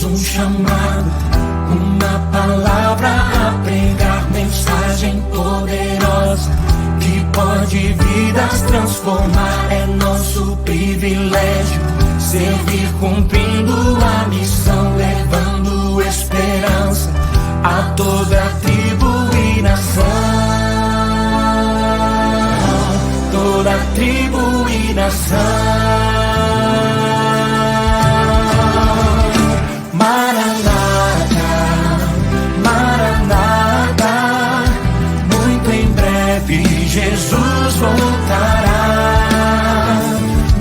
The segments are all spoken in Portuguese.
temos um chamado, uma palavra a pregar, mensagem poderosa que pode vidas transformar. É nosso privilégio servir cumprindo a missão, levando esperança a toda tribo e nação. Toda tribo e nação. Maranata, Maranata, muito em breve Jesus voltará.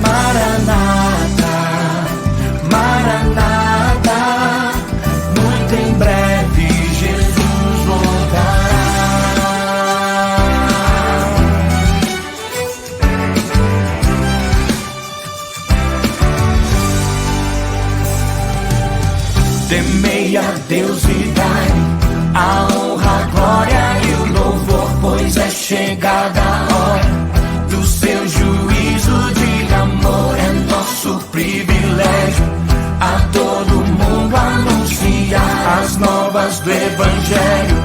Maranata, Maranata, muito em breve Jesus voltará. Temei a Deus e dai a honra, a glória e o louvor, pois é chegada a hora do seu juízo de amor. É nosso privilégio a todo mundo anunciar as novas do Evangelho,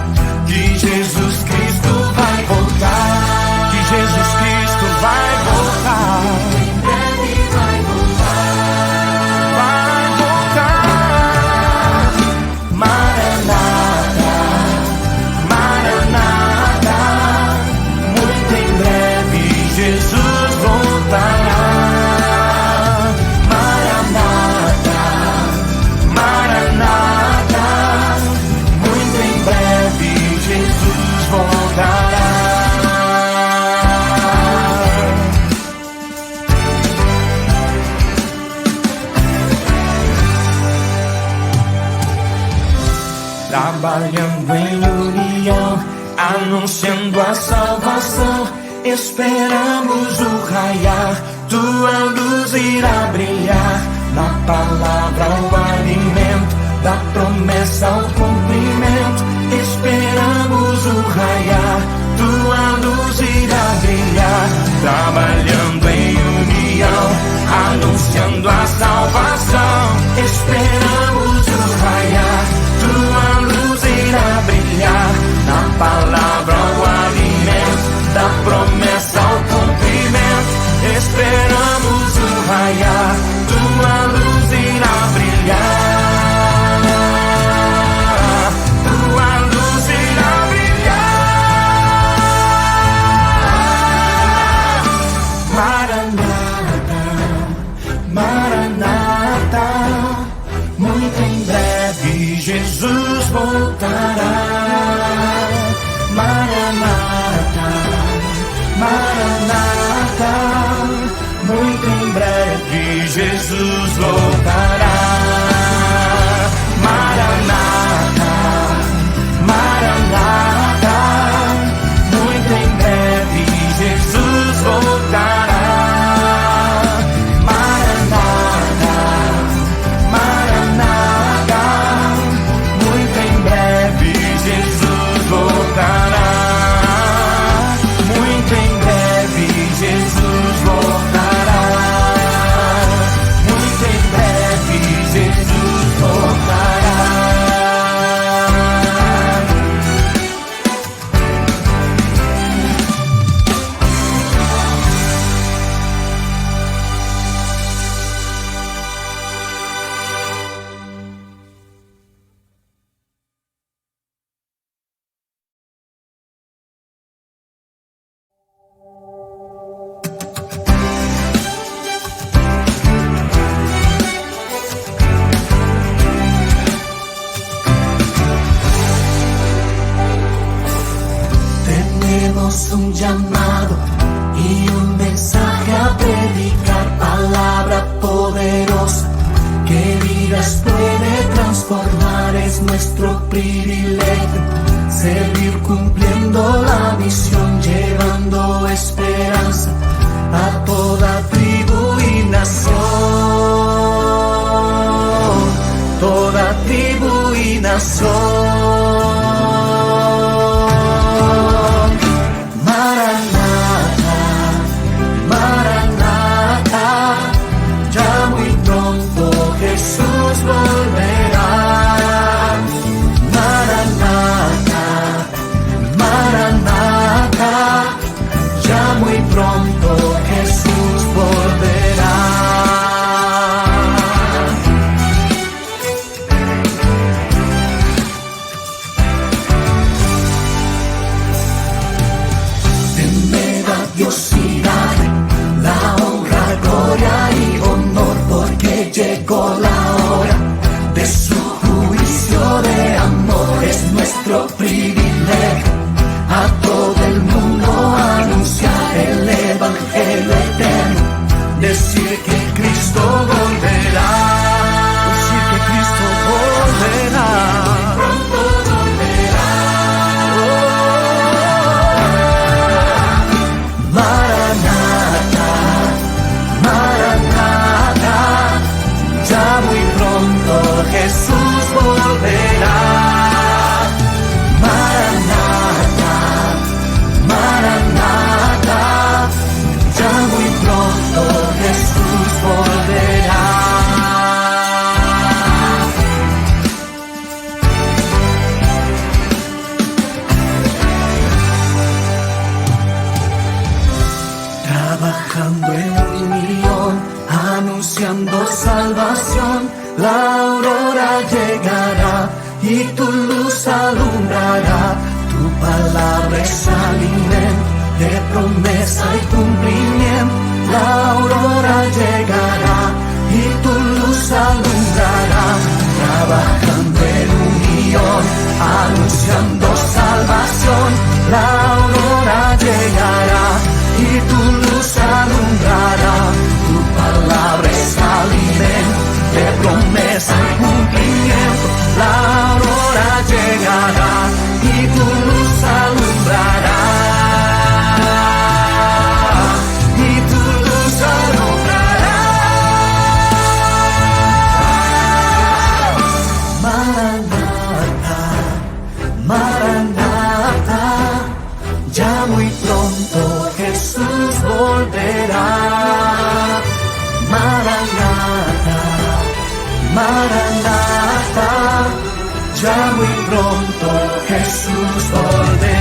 que Jesus Cristo vai voltar, que Jesus Cristo vai voltar. Em breve vai voltar. Vai voltar. Maranata, Maranata, muito em breve Jesus voltará. Maranata, Maranata, muito em breve Jesus voltará. Trabalhando em união, anunciando a salvação, esperamos o raiar, tua luz irá brilhar. Na palavra o alimento, da promessa ao cumprimento, esperamos o raiar, tua luz irá brilhar. Trabalhando em união, anunciando a salvação, esperamos o raiar, tua luz irá brilhar. Na palavra o alimento, da promessa ao cumprimento, esperamos o raiar, tua luz irá brilhar. Tua luz irá brilhar. Maranata, Maranata, muito em breve Jesus voltará. Maranata, Maranata, muito em breve Jesus voltará. Maranata, Maranata, muito em breve Jesus voltará. Maranata, Maranata, muito em breve Jesus voltará. Muito em breve Jesus voltará. Muito em breve Jesus voltará. Tenemos un llamado y un mensaje a predicar, palabra poderosa que vidas puede transformar. Es nuestro privilegio servir cumpliendo la misión, llevando esperanza a toda tribu y nación. Toda tribu y nación. Maranata, Maranata, ya muy pronto Jesús volverá. es nuestro privilegio a todo el mundo anunciar el Evangelio eterno, decir que Cristo volverá, decir que Cristo volverá, pronto volverá. Maranata, Maranata, ya muy pronto Jesús volverá. Maranata, Maranata, ya muy pronto Jesús volverá. Trabajando en unión, anunciando salvación, la aurora llegará y tu luz alumbrará. Tu palabra es alimento de promesa y cumplimiento. La aurora llegará y tu luz alumbrará. Trabajando en unión, anunciando salvación, la aurora llegará y tu luz alumbrará. Tu palabra es alimento de promesa y cumplimiento. La aurora llegará y tu luz alumbrará. Y tu luz alumbrará. Maranata, Maranata, ya muy pronto Jesús volverá. Maranata, Maranata, ya muy pronto Jesús volverá.